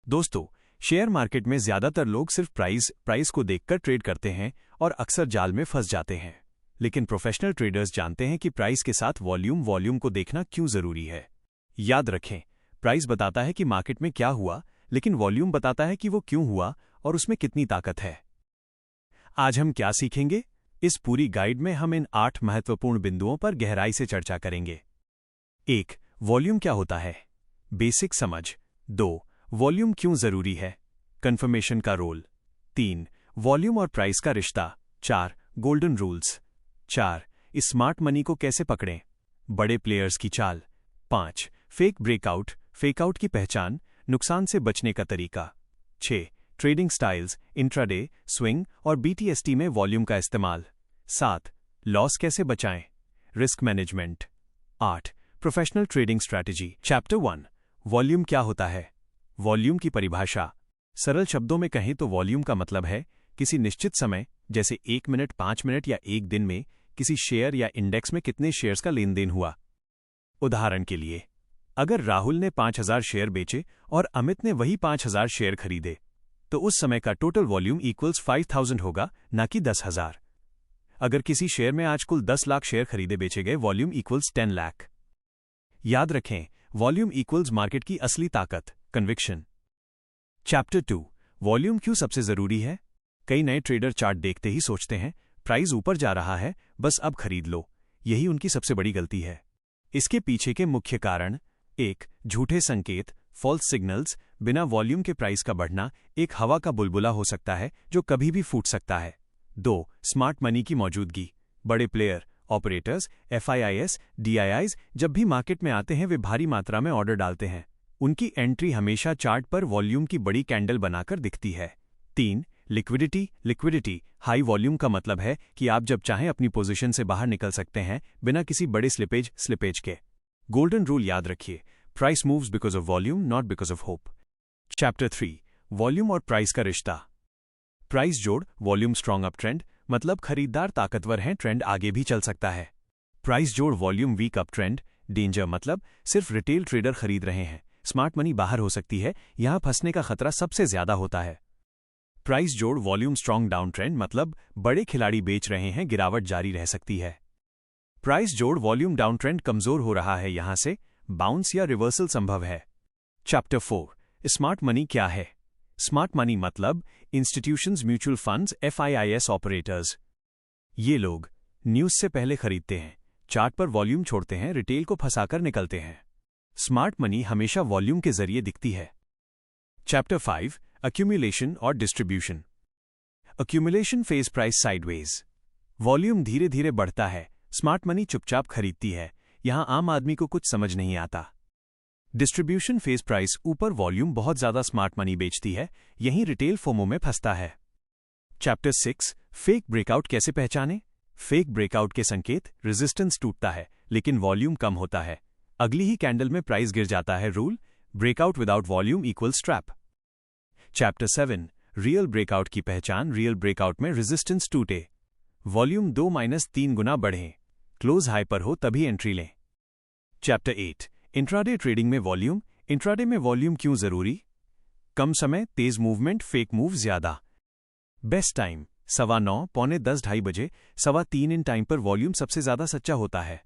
दोस्तों, share market में ज्यादातर लोग सिर्फ प्राइस को देखकर ट्रेड करते हैं और अक्सर जाल में फंस जाते हैं। लेकिन प्रोफेशनल ट्रेडर्स जानते हैं कि प्राइस के साथ वॉल्यूम को देखना क्यों जरूरी है। याद रखें, प्राइस बताता है कि मार्केट में क्या हुआ, लेकिन वॉल्यूम बताता है कि वो क्यों हुआ और उसमें कितनी ताकत है। आज हम क्या सीखेंगे? इस पूरी गाइड में हम इन 8 महत्वपूर्ण बिंदुओं पर गहराई से चर्चा करेंगे। 1. वॉल्यूम क्या होता है? बेसिक समझ। 2. वॉल्यूम क्यों जरूरी है? कंफर्मेशन का रोल। 3. वॉल्यूम और प्राइस का रिश्ता। 4. Golden rules. 4. स्मार्ट मनी को कैसे पकड़ें? बड़े प्लेयर्स की चाल। 5. फेकआउट की पहचान, नुकसान से बचने का तरीका। 6. ट्रेडिंग स्टाइल्स, इंट्राडे, स्विंग और बीटीएसटी में वॉल्यूम का इस्तेमाल। 7. लॉस कैसे बचाएं? Risk management. 8. Professional trading strategy. Chapter 1. Volume क्या होता है? वॉल्यूम की परिभाषा। सरल शब्दों में कहें तो वॉल्यूम का मतलब है किसी निश्चित समय, जैसे 1 मिनट, 5 मिनट या 1 दिन में किसी शेयर या इंडेक्स में कितने शेयर्स का लेन देन हुआ। उदाहरण के लिए, अगर राहुल ने 5000 शेयर बेचे और अमित ने वही 5000 शेयर खरीदे, तो उस समय का टोटल वॉल्यूम इक्वल्स 5000 होगा, ना कि 10,000। अगर किसी शेयर में आज कुल 10 लाख शेयर खरीदे बेचे गए, वॉल्यूम इक्वल्स 10 लाख। याद रखें, वॉल्यूम इक्वल्स मार्केट की असली ताकत, कन्विक्शन। चैप्टर 2. वॉल्यूम क्यों सबसे जरूरी है? कई नए ट्रेडर चार्ट देखते ही सोचते हैं प्राइस ऊपर जा रहा है, बस अब खरीद लो। यही उनकी सबसे बड़ी गलती है। इसके पीछे के मुख्य कारण: 1. झूठे संकेत, फॉल्स सिग्नल्स। बिना वॉल्यूम के प्राइस का बढ़ना एक हवा का बुलबुला हो सकता है जो कभी भी फूट सकता है। 2. स्मार्ट मनी की मौजूदगी। बड़े प्लेयर, ऑपरेटर्स, FIIs, DIIs जब भी मार्केट में आते हैं, वे भारी मात्रा में ऑर्डर डालते हैं। उनकी एंट्री हमेशा चार्ट पर वॉल्यूम की बड़ी कैंडल बनाकर दिखती है। 3. लिक्विडिटी। हाई वॉल्यूम का मतलब है कि आप जब चाहें अपनी पोजीशन से बाहर निकल सकते हैं, बिना किसी बड़े स्लिपेज के। गोल्डन रूल याद रखिए, price moves because of volume, not because of hope. Chapter 3. Volume और प्राइस का रिश्ता। प्राइस जोड़ वॉल्यूम स्ट्रॉन्ग अप ट्रेंड, मतलब खरीदार ताकतवर हैं, ट्रेंड आगे भी चल सकता है। प्राइस जोड़ volume weak up trend, danger, मतलब सिर्फ रिटेल ट्रेडर खरीद रहे हैं, स्मार्ट मनी बाहर हो सकती है, यहां फंसने का खतरा सबसे ज्यादा होता है। प्राइस जोड़ वॉल्यूम स्ट्रॉन्ग डाउन ट्रेंड, मतलब बड़े खिलाड़ी बेच रहे हैं, गिरावट जारी रह सकती है। प्राइस जोड़ वॉल्यूम डाउन ट्रेंड कमजोर हो रहा है, यहां से बाउंस या रिवर्सल संभव है। चैप्टर 4. स्मार्ट मनी क्या है? स्मार्ट मनी मतलब institutions, mutual funds, FIIs operators. ये लोग न्यूज से पहले खरीदते हैं, चार्ट पर वॉल्यूम छोड़ते हैं, रिटेल को फंसाकर निकलते हैं। स्मार्ट मनी हमेशा वॉल्यूम के जरिए दिखती है। चैप्टर 5. अक्यूमुलेशन और distribution. Accumulation phase price sideways. Volume धीरे धीरे बढ़ता है, स्मार्ट मनी चुपचाप खरीदती है, यहां आम आदमी को कुछ समझ नहीं आता। डिस्ट्रीब्यूशन फेज प्राइस ऊपर, वॉल्यूम बहुत ज्यादा, स्मार्ट मनी बेचती है, यहीं रिटेल फोमो में फंसता है। चैप्टर 6. फेक ब्रेकआउट कैसे पहचानें? फेक ब्रेकआउट के संकेत: रेजिस्टेंस टूटता है लेकिन वॉल्यूम कम होता है, अगली ही कैंडल में प्राइस गिर जाता है। Rule: breakout without volume equals trap. Chapter 7. Real breakout की पहचान। रियल ब्रेकआउट में रेजिस्टेंस टूटे, वॉल्यूम 2-3 गुना बढ़े, क्लोज हाई पर हो तभी एंट्री लें। चैप्टर 8. इंट्राडे ट्रेडिंग में वॉल्यूम। इंट्राडे में वॉल्यूम क्यों जरूरी? कम समय, तेज मूवमेंट, फेक मूव ज्यादा। बेस्ट टाइम 9:15, 9:45, 2:30 बजे, 2:15 इन टाइम पर वॉल्यूम सबसे ज्यादा सच्चा होता है।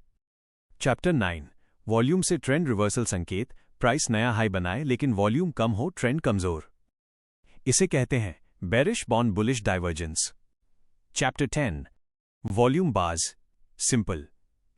चैप्टर 9. वॉल्यूम से ट्रेंड रिवर्सल संकेत। प्राइस नया हाई बनाए लेकिन वॉल्यूम कम हो, ट्रेंड कमजोर, इसे कहते हैं bearish bond bullish divergence. Chapter 10. Volume बाज। सिंपल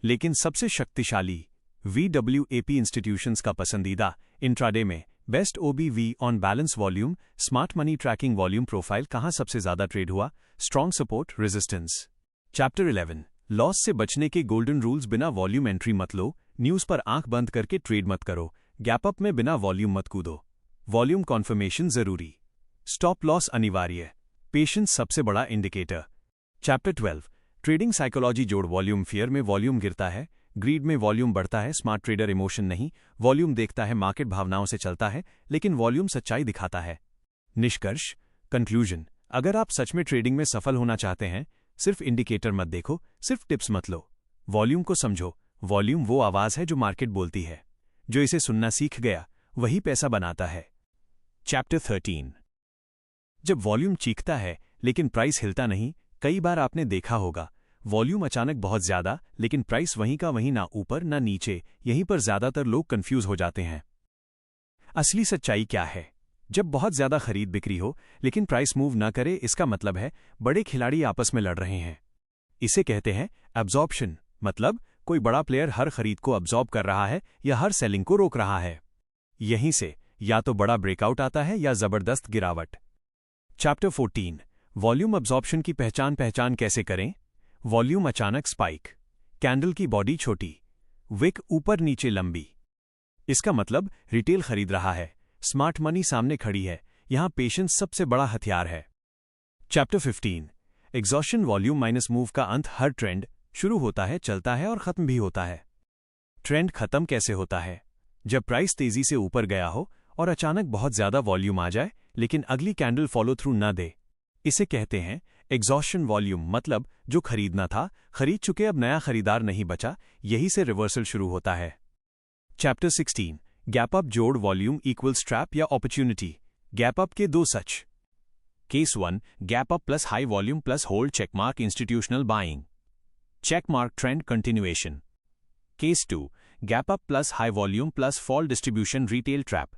लेकिन सबसे शक्तिशाली। VWAP इंस्टीट्यूशंस का पसंदीदा। इंट्राडे में best OBV on balance volume. Smart money tracking volume profile, कहां सबसे ज्यादा ट्रेड हुआ, strong support, resistance. Chapter 11. Loss से बचने के गोल्डन रूल्स। बिना वॉल्यूम एंट्री मत लो, न्यूज पर आंख बंद करके ट्रेड मत करो, गैप अप में बिना वॉल्यूम मत कूदो, वॉल्यूम कॉन्फर्मेशन जरूरी, स्टॉप लॉस अनिवार्य, पेशेंस सबसे बड़ा इंडिकेटर। चैप्टर 12. ट्रेडिंग साइकोलॉजी जोड़ वॉल्यूम। फियर में वॉल्यूम गिरता है, ग्रीड में वॉल्यूम बढ़ता है, स्मार्ट ट्रेडर इमोशन नहीं, वॉल्यूम देखता है, मार्केट भावनाओं से चलता है, लेकिन वॉल्यूम सच्चाई दिखाता है। निष्कर्ष, कंक्लूजन: अगर आप सच में ट्रेडिंग में सफल होना चाहते हैं, सिर्फ इंडिकेटर मत देखो, सिर्फ टिप्स मत लो, वॉल्यूम को समझो। वॉल्यूम वो आवाज है जो मार्केट बोलती है, जो इसे सुनना सीख गया वही पैसा बनाता है। चैप्टर 13। जब वॉल्यूम चीखता है लेकिन प्राइस हिलता नहीं, कई बार आपने देखा होगा वॉल्यूम अचानक बहुत ज्यादा लेकिन प्राइस वहीं का वहीं, ना ऊपर ना नीचे। यहीं पर ज्यादातर लोग कंफ्यूज हो जाते हैं। असली सच्चाई क्या है? जब बहुत ज्यादा खरीद बिक्री हो लेकिन प्राइस मूव ना करे, इसका मतलब है बड़े खिलाड़ी आपस में लड़ रहे हैं। इसे कहते हैं एब्जॉर्प्शन, मतलब कोई बड़ा प्लेयर हर खरीद को अब्जॉर्ब कर रहा है या हर सेलिंग को रोक रहा है। यहीं से या तो बड़ा ब्रेकआउट आता है या जबरदस्त गिरावट। चैप्टर 14। वॉल्यूम अब्जॉर्प्शन की पहचान कैसे करें? वॉल्यूम अचानक स्पाइक, कैंडल की बॉडी छोटी, विक ऊपर नीचे लंबी। इसका मतलब रिटेल खरीद रहा है, स्मार्ट मनी सामने खड़ी है। यहां पेशेंस सबसे बड़ा हथियार है। Chapter 15। Exhaustion volume minus move का अंत। हर ट्रेंड शुरू होता है, चलता है और खत्म भी होता है। ट्रेंड खत्म कैसे होता है? जब प्राइस तेजी से ऊपर गया हो और अचानक बहुत ज्यादा वॉल्यूम आ जाए लेकिन अगली कैंडल फॉलो थ्रू न दे। इसे कहते हैं एग्जॉशन वॉल्यूम, मतलब जो खरीदना था खरीद चुके, अब नया खरीदार नहीं बचा। यही से रिवर्सल शुरू होता है। चैप्टर 16। गैप अप जोड़ वॉल्यूम इक्वल्स ट्रैप या अपॉर्चुनिटी। गैप अप के दो सच। Case 1, gap up plus high volume plus hold checkmark institutional buying, checkmark trend continuation. Case 2, gap up plus high volume plus fall distribution retail trap.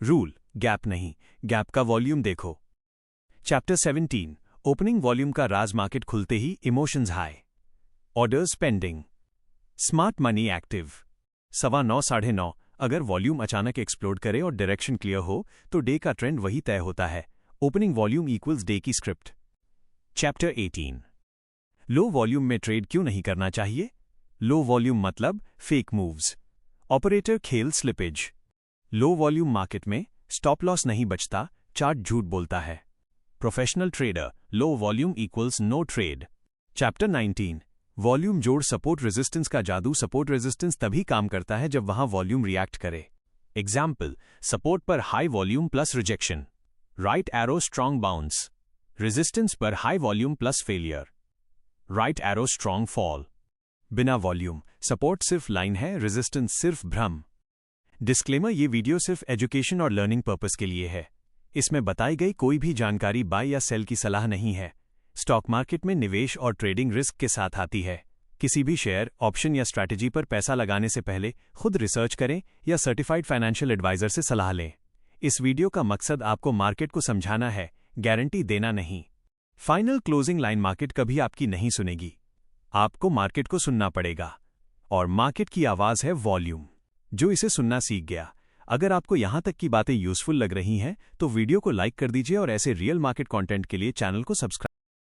Rule, gap नहीं, gap का volume देखो। Chapter 17। Opening volume का राज। Market खुलते ही emotions high, orders pending, smart money active. 9:15 साढ़े 9। अगर volume अचानक एक्सप्लोड करे और डायरेक्शन क्लियर हो तो डे का ट्रेंड वही तय होता है। ओपनिंग वॉल्यूम इक्वल्स डे की स्क्रिप्ट। चैप्टर 18। लो वॉल्यूम में ट्रेड क्यों नहीं करना चाहिए? लो वॉल्यूम मतलब फेक मूव्स, ऑपरेटर खेल स्लिपेज। लो वॉल्यूम मार्केट में स्टॉप लॉस नहीं बचता, चार्ट झूठ बोलता है। Professional trader, low volume equals no trade. Chapter 19। Volume जोड़ सपोर्ट रेजिस्टेंस का जादू। सपोर्ट रेजिस्टेंस तभी काम करता है जब वहां वॉल्यूम रिएक्ट करे। एग्जाम्पल, सपोर्ट पर high volume plus rejection, right arrow strong bounce. Resistance पर high volume plus failure, right arrow strong fall. बिना वॉल्यूम सपोर्ट सिर्फ लाइन है, रेजिस्टेंस सिर्फ भ्रम। डिस्क्लेमर, ये वीडियो सिर्फ एजुकेशन और लर्निंग पर्पस के लिए है। इसमें बताई गई कोई भी जानकारी बाय या सेल की सलाह नहीं है। स्टॉक मार्केट में निवेश और ट्रेडिंग रिस्क के साथ आती है। किसी भी शेयर, ऑप्शन या स्ट्रैटेजी पर पैसा लगाने से पहले खुद रिसर्च करें या सर्टिफाइड फाइनेंशियल एडवाइजर से सलाह लें। इस वीडियो का मकसद आपको मार्केट को समझाना है, गारंटी देना नहीं। फाइनल क्लोजिंग लाइन मार्केट कभी आपकी नहीं सुनेगी, आपको मार्केट को सुनना पड़ेगा। और मार्केट की आवाज है वॉल्यूम, जो इसे सुनना सीख गया। अगर आपको यहां तक की बातें यूजफुल लग रही हैं तो वीडियो को लाइक कर दीजिए और ऐसे रियल मार्केट कंटेंट के लिए चैनल को सब्सक्राइब